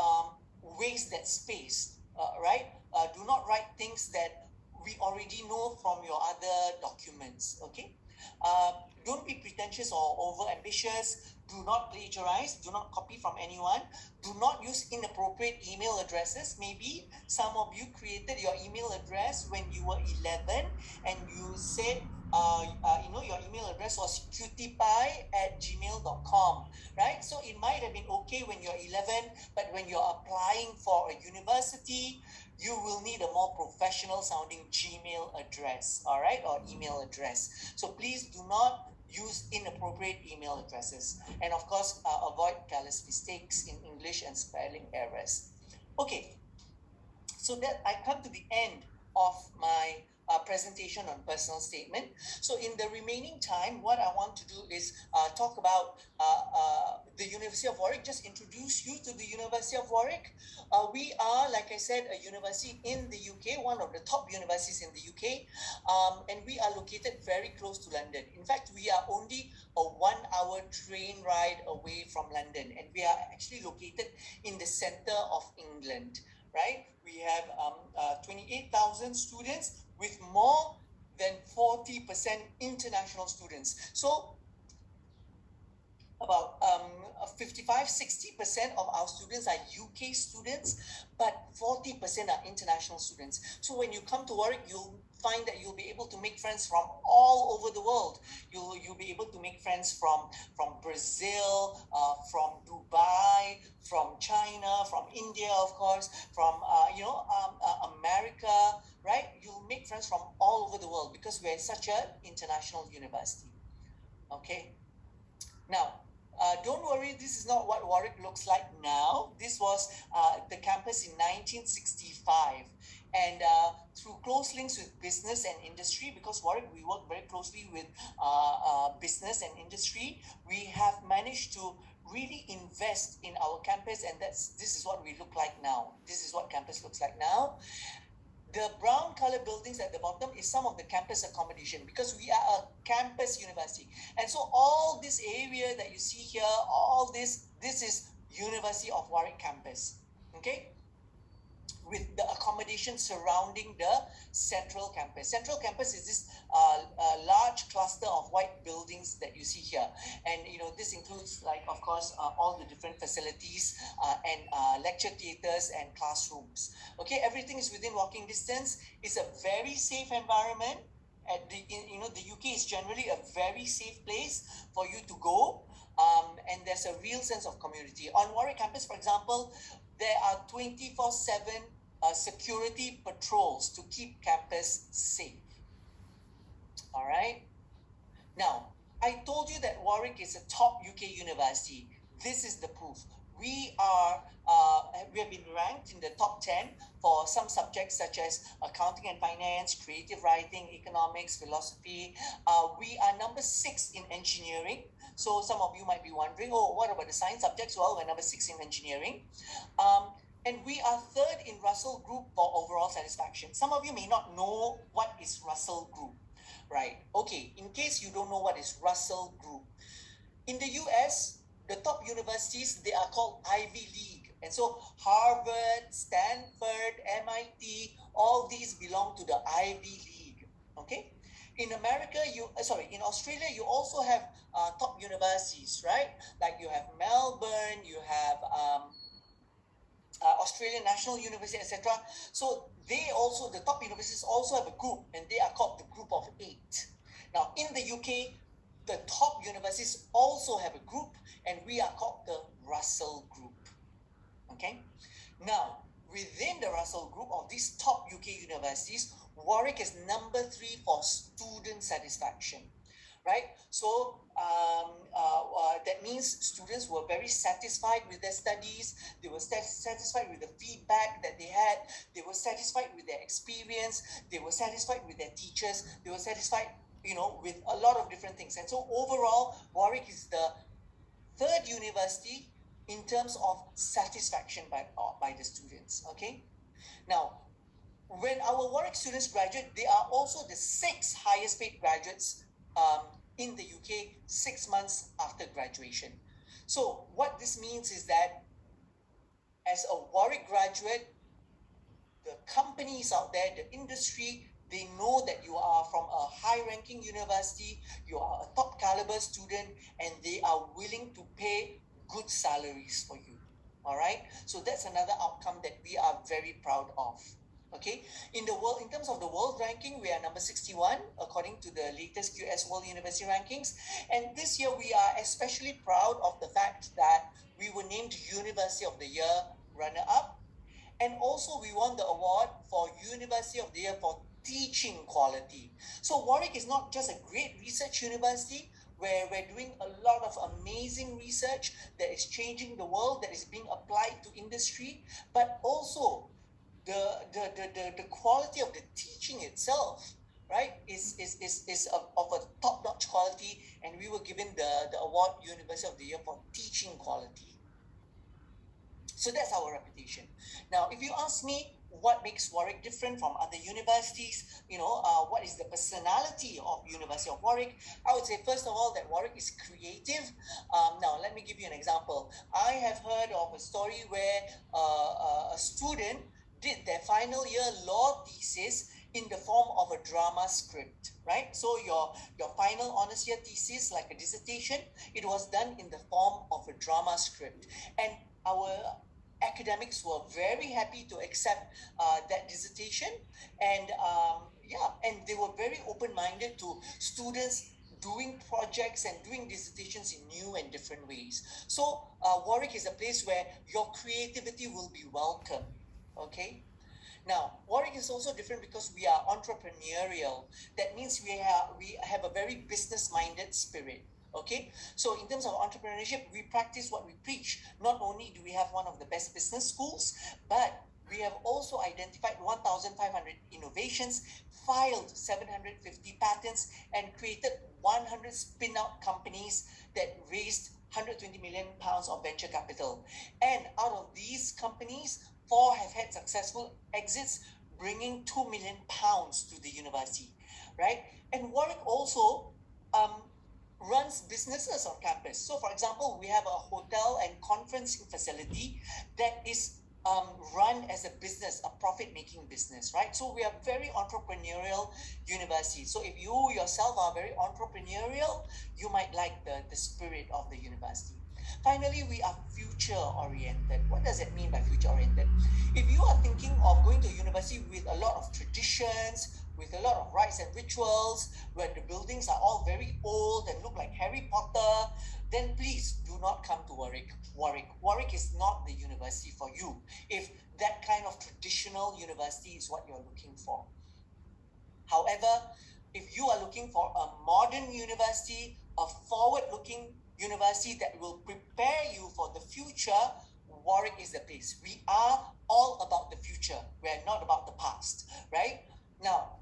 waste that space, right? Do not write things that we already know from your other documents, okay? Don't be pretentious or over ambitious. Do not plagiarize. Do not copy from anyone. Do not use inappropriate email addresses. Maybe some of you created your email address when you were 11 and you said, your email address was cutiepie@gmail.com, right? So it might have been okay when you're 11, but when you're applying for a university, you will need a more professional sounding Gmail address, all right, or email address. So please do not use inappropriate email addresses. And of course, avoid careless mistakes in English and spelling errors. Okay, so that I come to the end of my presentation on personal statement. So in the remaining time, what I want to do is talk about the University of Warwick, just introduce you to the University of Warwick. We are, like I said, a university in the UK, one of the top universities in the UK, and we are located very close to London. In fact, we are only a 1-hour train ride away from London, and we are actually located in the center of England, right? We have 28,000 students with more than 40% international students. So about 55-60% of our students are UK students, but 40% are international students. So when you come to Warwick, you'll find that you'll be able to make friends from all over the world. You'll be able to make friends from Brazil, from Dubai, from China, from India, of course, from America, right? You'll make friends from all over the world because we're such an international university. Okay. Now, don't worry, this is not what Warwick looks like now. This was the campus in 1965. And through close links with business and industry, because Warwick, we work very closely with business and industry, we have managed to really invest in our campus, and this is what we look like now. This is what campus looks like now. The brown color buildings at the bottom is some of the campus accommodation, because we are a campus university. And so all this area that you see here, all this is University of Warwick campus, okay? With the accommodation surrounding the central campus. Central campus is this large cluster of white buildings that you see here. And, this includes, like, of course, all the different facilities and lecture theaters and classrooms. Okay, everything is within walking distance. It's a very safe environment. The UK is generally a very safe place for you to go. And there's a real sense of community. On Warwick campus, for example, there are 24/7 security patrols to keep campus safe. All right. Now, I told you that Warwick is a top UK university. This is the proof. We have been ranked in the top 10 for some subjects such as accounting and finance, creative writing, economics, philosophy. We are number 6 in engineering. So some of you might be wondering, oh, what about the science subjects? Well, we're number 6 in engineering. And we are third in Russell Group for overall satisfaction. Some of you may not know what is Russell Group, right? Okay, in case you don't know what is Russell Group, in the US, the top universities, they are called Ivy League. And so Harvard, Stanford, MIT, all these belong to the Ivy League, okay? In America, in Australia, you also have top universities, right? Like you have Melbourne, you have Australian National University, etc. So the top universities also have a group, and they are called the Group of 8. Now, in the UK, the top universities also have a group, and we are called the Russell Group. Okay? Now, within the Russell Group of these top UK universities, Warwick is number 3 for student satisfaction, right? So that means students were very satisfied with their studies. They were satisfied with the feedback that they had. They were satisfied with their experience. They were satisfied with their teachers. They were satisfied, with a lot of different things. And so overall, Warwick is the third university in terms of satisfaction by the students, okay? Now, when our Warwick students graduate, they are also the 6th highest paid graduates in the UK 6 months after graduation. So what this means is that as a Warwick graduate, the companies out there, the industry, they know that you are from a high-ranking university, you are a top caliber student, and they are willing to pay good salaries for you, all right? So that's another outcome that we are very proud of. Okay, in terms of the world ranking, we are number 61 according to the latest QS World University Rankings. And this year, we are especially proud of the fact that we were named University of the Year runner-up. And also, we won the award for University of the Year for teaching quality. So Warwick is not just a great research university where we're doing a lot of amazing research that is changing the world, that is being applied to industry, but also the quality of the teaching itself, right, is of a top-notch quality, and we were given the award University of the Year for teaching quality. So that's our reputation. Now, if you ask me what makes Warwick different from other universities, what is the personality of University of Warwick, I would say first of all that Warwick is creative. Now, let me give you an example. I have heard of a story where a student did their final year law thesis in the form of a drama script, right? So your final honors year thesis, like a dissertation, it was done in the form of a drama script. And our academics were very happy to accept that dissertation. And and they were very open-minded to students doing projects and doing dissertations in new and different ways. So Warwick is a place where your creativity will be welcome. Okay. Now, Warwick is also different because we are entrepreneurial. That means we have a very business-minded spirit. Okay, so in terms of entrepreneurship, we practice what we preach. Not only do we have one of the best business schools, but we have also identified 1,500 innovations, filed 750 patents, and created 100 spin-out companies that raised £120 million of venture capital. And out of these companies, 4 have had successful exits, bringing £2 million to the university, right? And Warwick also runs businesses on campus. So, for example, we have a hotel and conferencing facility that is run as a business, a profit-making business, right? So we are very entrepreneurial university. So if you yourself are very entrepreneurial, you might like the spirit of the university. Finally, we are future-oriented. What does it mean by future-oriented? If you are thinking of going to university with a lot of traditions, with a lot of rites and rituals, where the buildings are all very old and look like Harry Potter, then please do not come to Warwick. Warwick is not the university for you if that kind of traditional university is what you're looking for. However, if you are looking for a modern university, a forward-looking university that will prepare you for the future, Warwick is the place. We are all about the future. We are not about the past, right? Now,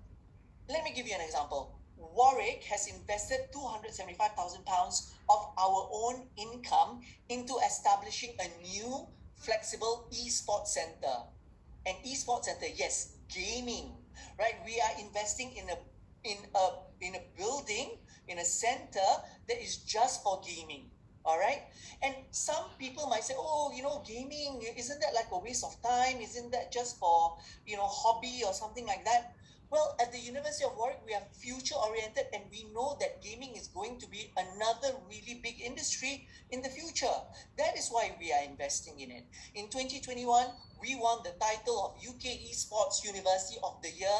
let me give you an example. Warwick has invested £275,000 of our own income into establishing a new flexible esports center. An esports center, yes, gaming, right? We are investing in a building, in a center that is just for gaming. All right. And some people might say, oh, gaming, isn't that like a waste of time? Isn't that just for, hobby or something like that? Well, at the University of Warwick, we are future oriented, and we know that gaming is going to be another really big industry in the future. That is why we are investing in it. In 2021, we won the title of UK Esports University of the Year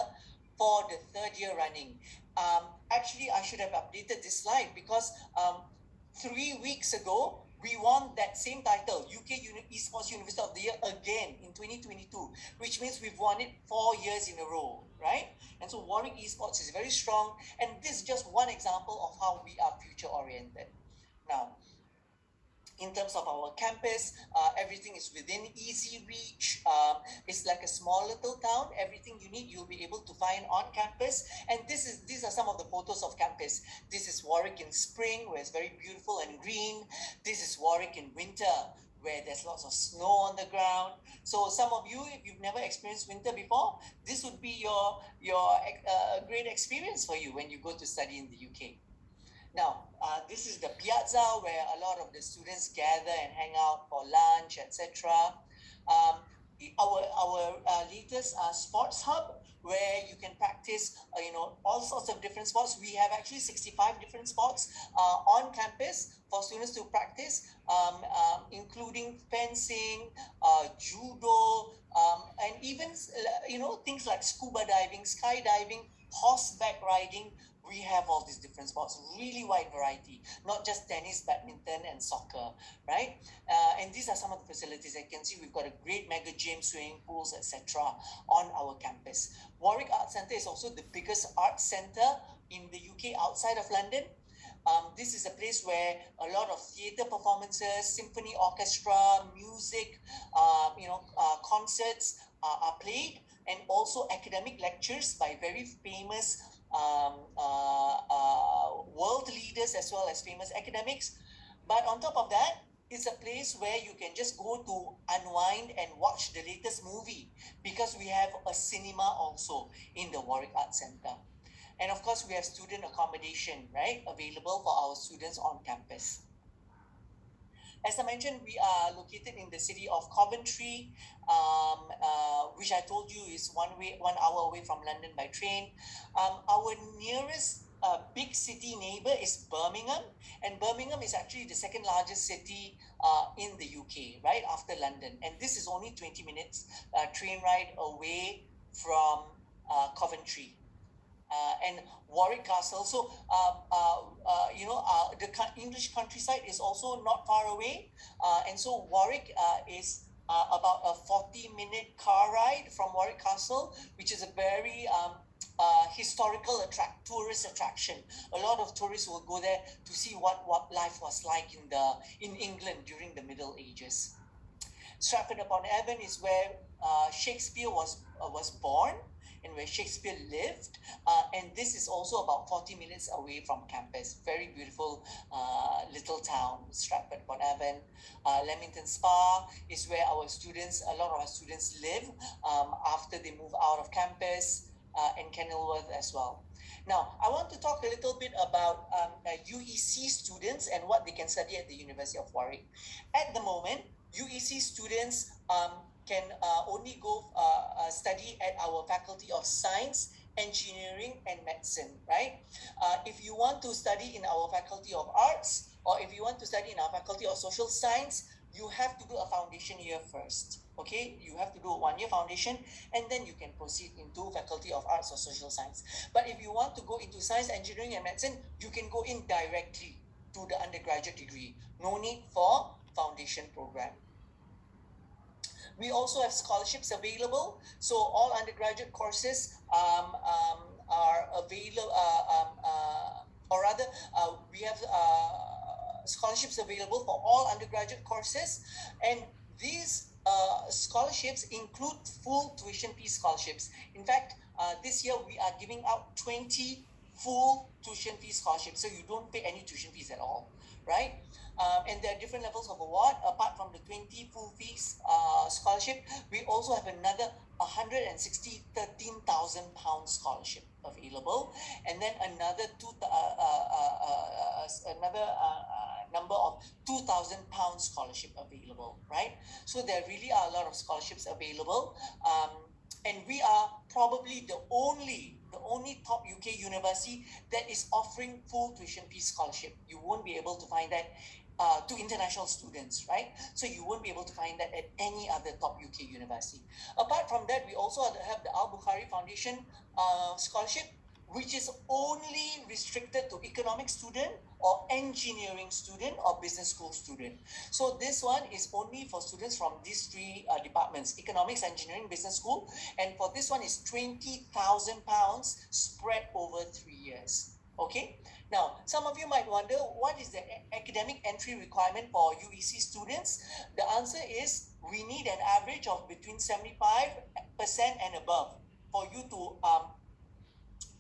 for the third year running. Actually, I should have updated this slide because 3 weeks ago, we won that same title, UK Esports University of the Year again in 2022, which means we've won it 4 years in a row, right? And so Warwick Esports is very strong, and this is just one example of how we are future-oriented. Now, in terms of our campus, everything is within easy reach. It's like a small little town. Everything you need, you'll be able to find on campus. And these are some of the photos of campus. This is Warwick in spring, where it's very beautiful and green. This is Warwick in winter, where there's lots of snow on the ground. So some of you, if you've never experienced winter before, this would be your great experience for you when you go to study in the UK. Now, this is the piazza where a lot of the students gather and hang out for lunch, etc. Our latest sports hub, where you can practice, all sorts of different sports. We have actually 65 different sports on campus for students to practice, including fencing, judo, and even, things like scuba diving, skydiving, horseback riding. We have all these different sports, really wide variety, not just tennis, badminton, and soccer, right? And these are some of the facilities. I can see we've got a great mega gym, swimming pools, etc. on our campus. Warwick Arts Centre is also the biggest arts centre in the UK outside of London. This is a place where a lot of theatre performances, symphony orchestra, music, concerts are played, and also academic lectures by very famous world leaders as well as famous academics. But on top of that, it's a place where you can just go to unwind and watch the latest movie, because we have a cinema also in the Warwick Arts Centre. And of course, we have student accommodation, right, available for our students on campus. As I mentioned, we are located in the city of Coventry, which I told you is 1 hour away from London by train. Our nearest big city neighbor is Birmingham, and Birmingham is actually the second largest city in the UK, right, after London. And this is only 20 minutes train ride away from Coventry. And Warwick Castle. So, the English countryside is also not far away. And so Warwick is about a 40-minute car ride from Warwick Castle, which is a very historical tourist attraction. A lot of tourists will go there to see what life was like in England during the Middle Ages. Stratford-upon-Avon is where Shakespeare was born, and where Shakespeare lived, and this is also about 40 minutes away from campus. Very beautiful little town, Stratford-upon-Avon. Leamington Spa is where a lot of our students live after they move out of campus, and Kenilworth as well. Now, I want to talk a little bit about UEC students and what they can study at the University of Warwick. At the moment, UEC students can only go study at our Faculty of Science, Engineering and Medicine, right? If you want to study in our Faculty of Arts, or if you want to study in our Faculty of Social Science, you have to do a foundation year first, okay? You have to do a 1-year foundation, and then you can proceed into Faculty of Arts or Social Science. But if you want to go into Science, Engineering and Medicine, you can go in directly to the undergraduate degree. No need for foundation program. We also have scholarships available. So all undergraduate courses are available, we have scholarships available for all undergraduate courses. And these scholarships include full tuition fee scholarships. In fact, this year we are giving out 20 full tuition fee scholarships. So you don't pay any tuition fees at all, right? And there are different levels of award. Apart from the 20 full fees scholarship, we also have another 13,000 pound scholarship available, and then another number of 2,000 pound scholarship available, right? So there really are a lot of scholarships available, and we are probably the only top UK university that is offering full tuition fee scholarship. You won't be able to find that to international students, right? So you won't be able to find that at any other top UK university. Apart from that, we also have the Al-Bukhari Foundation scholarship, which is only restricted to economic student or engineering student or business school student. So this one is only for students from these three departments: economics, engineering, business school. And for this one is £20,000 spread over 3 years. Okay. Now, some of you might wonder, what is the academic entry requirement for UEC students? The answer is we need an average of between 75% and above for you to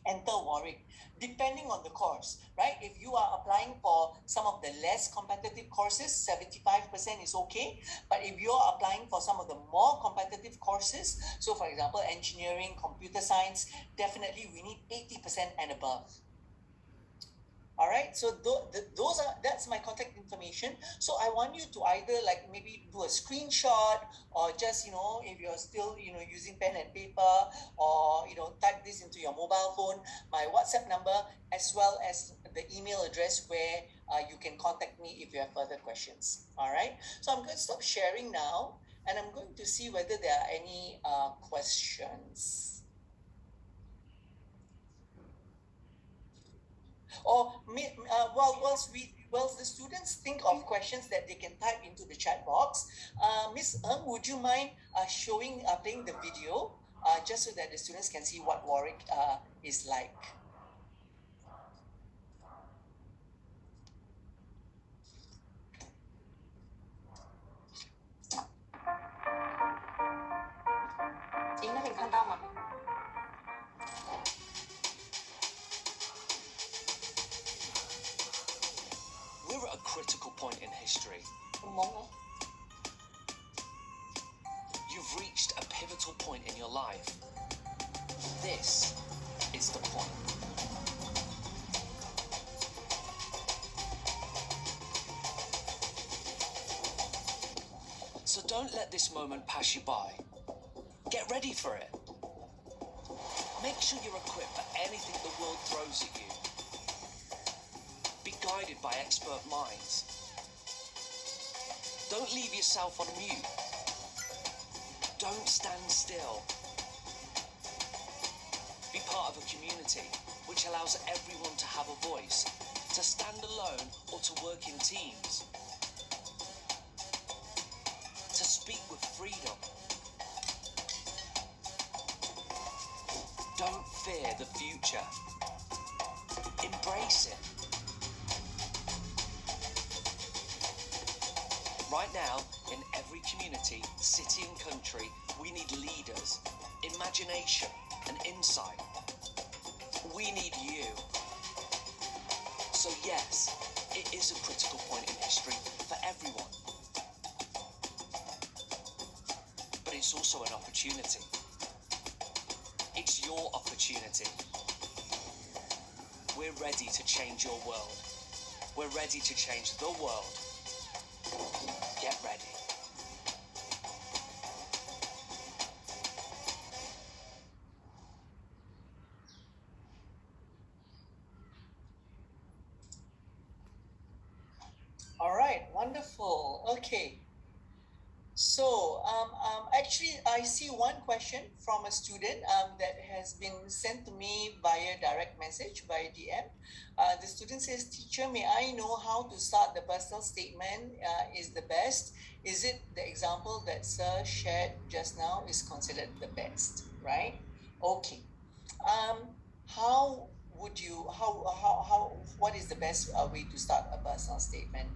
enter Warwick, depending on the course, right? If you are applying for some of the less competitive courses, 75% is okay. But if you are applying for some of the more competitive courses, so for example, engineering, computer science, definitely we need 80% and above. All right, so that's my contact information. So I want you to either like maybe do a screenshot, or just, if you're still, using pen and paper, or, type this into your mobile phone, my WhatsApp number, as well as the email address where you can contact me if you have further questions. All right, so I'm going to stop sharing now, and I'm going to see whether there are any questions. Or whilst the students think of questions that they can type into the chat box, Ms. Ng, would you mind playing the video, just so that the students can see what Warwick is like? We're at a critical point in history. You've reached a pivotal point in your life. This is the point. So don't let this moment pass you by. Get ready for it. Make sure you're equipped for anything the world throws at you. Be guided by expert minds. Don't leave yourself on mute. Don't stand still. Be part of a community which allows everyone to have a voice, to stand alone or to work in teams, to speak with freedom. Don't fear the future. Embrace it. Right now, in every community, city and country, we need leaders, imagination and insight. We need you. So yes, it is a critical point in history for everyone. But it's also an opportunity. It's your opportunity. We're ready to change your world. We're ready to change the world. Get ready. All right, wonderful. Okay. So actually, I see one question from a student that has been sent to me via direct message, via DM. The student says, "Teacher, may I know how to start the personal statement is the best? Is it the example that Sir shared just now is considered the best?" Right? Okay. What is the best way to start a personal statement?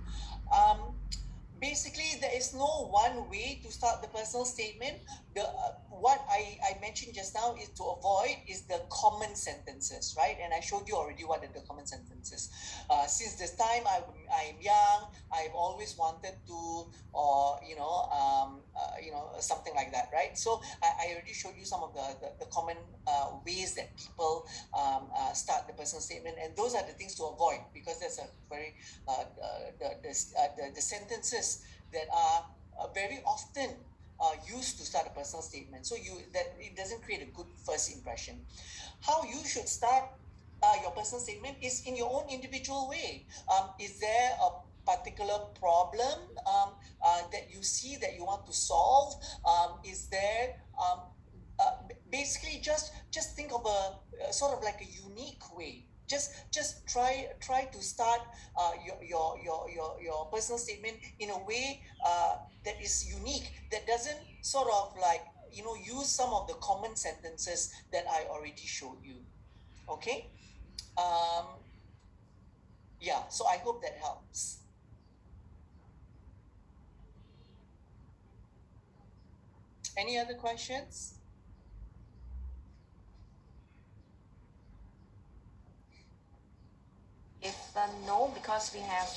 Basically, there is no one way to start the personal statement. What I mentioned just now is to avoid is the common sentences, right? And I showed you already what are the common sentences. Since this time I'm young, I've always wanted to, or something like that, right? So I already showed you some of the common ways that people start the personal statement, and those are the things to avoid, because there's a very the sentences that are very often used to start a personal statement. So that it doesn't create a good first impression. How you should start your personal statement is in your own individual way. Is there a particular problem that you see that you want to solve? Is there basically just think of a sort of like a unique way. Just try to start your personal statement in a way that is unique, that doesn't sort of like use some of the common sentences that I already showed you. Okay. Yeah, so I hope that helps. Any other questions? If no, because we have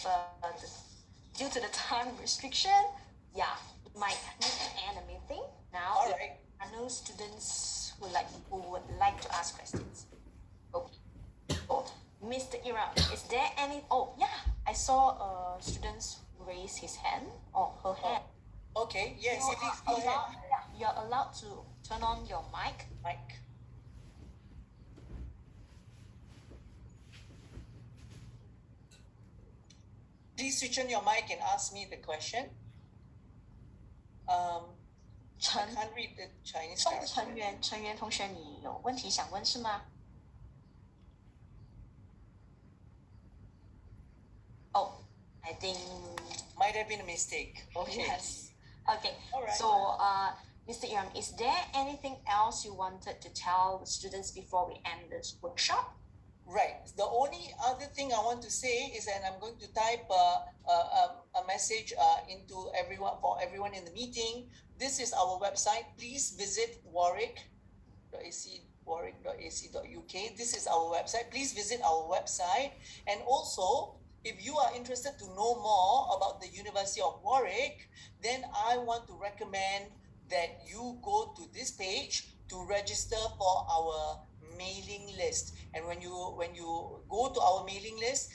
due to the time restriction, yeah, we might need to end the meeting now. All right. There are no students who would like to ask questions. Okay. So, Mr. Iram, is there any? Oh yeah, I saw students raise his hand or her hand. Okay. Yes, You it is. are Go ahead. allowed- yeah, you're allowed to turn on your mic. Mike. Please switch on your mic and ask me the question. I 陈 can't read the Chinese 陈 character. 陈元同学，你有问题想问是吗？Oh, I think Might have been a mistake. Okay. yes. Okay. All right. So, Mr. Iram, is there anything else you wanted to tell the students before we end this workshop? Right. The only other thing I want to say is that I'm going to type a message into everyone, for everyone in the meeting. This is our website. Please visit warwick.ac.uk. This is our website. Please visit our website. And also, if you are interested to know more about the University of Warwick, then I want to recommend that you go to this page to register for our mailing list. And when you go to our mailing list,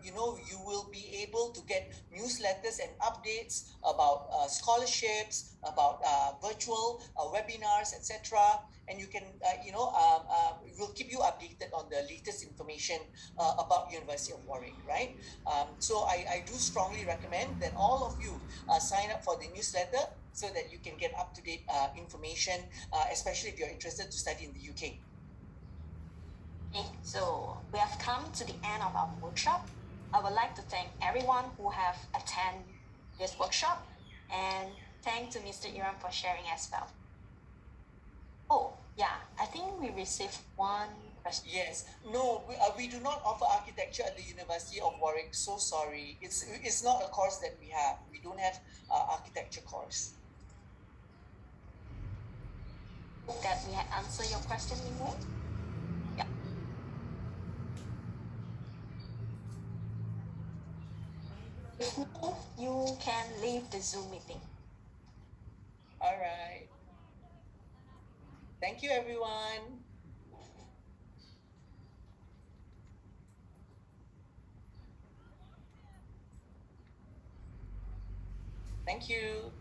you will be able to get newsletters and updates about scholarships, about virtual webinars, etc. And you can, we'll keep you updated on the latest information about University of Warwick, right? So I do strongly recommend that all of you sign up for the newsletter so that you can get up-to-date information, especially if you're interested to study in the UK. Okay, so we have come to the end of our workshop. I would like to thank everyone who have attended this workshop, and thank to Mr. Iram for sharing as well. Oh, yeah, I think we received one question. Yes. No, we do not offer architecture at the University of Warwick. So sorry. It's not a course that we have. We don't have architecture course. Hope that we had answered your question, Mingwu. Yeah. If not, you can leave the Zoom meeting. All right. Thank you, everyone. Thank you.